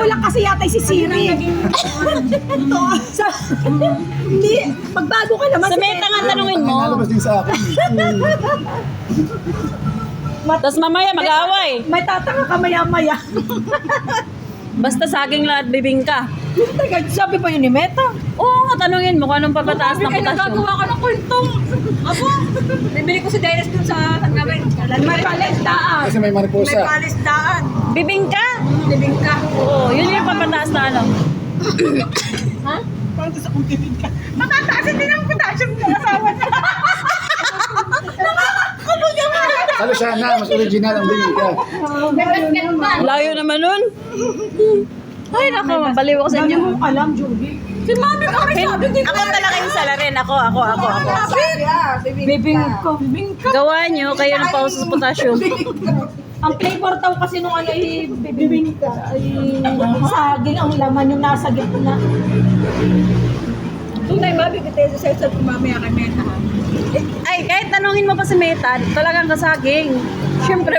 mo lang kasi yata si Siri. Hindi, magbago ka naman. Sa meta nga tanungin mo. Nalabas din sa akin. Tapos mamaya mag-away. May tatanga ka maya-maya. Basta saging lang at bibingka. Teka, sabi pa yun ni Meta. Oo nga, tanungin mo kung anong papataas ng potasyon. Nagagawa ka ng kwentong. Abo, bibili ko si Dennis dun sa Tanggawin. May palisdaan. Kasi may May mariposa. palisdaan. Bibingka? Libing ka. Oo, yun yung papataas na ano. Ha? Parang gusto kong bibig ka. Matataasin din ang potassium ng asawa niya. Nakakakulog yung mga. Salo siya na, mas original ang bibig ka. Layo naman nun. Ay, naku, mabaliw ako sa Dami inyo. mong alam, Julie. Si Mami pa rin sabi din. Ako talaga yung salarin. Ako. Bibing ka. Gawa nyo, kayo ng paus sa potassium. Ang flavor daw kasi nung ano ay bibing ka. Ay saging ang laman yung nasa gitna. Tunay ba, bibigay sa session kung mamaya kay Meta. Ay, kahit tanungin mo pa si Meta, talagang kasaging. Siyempre,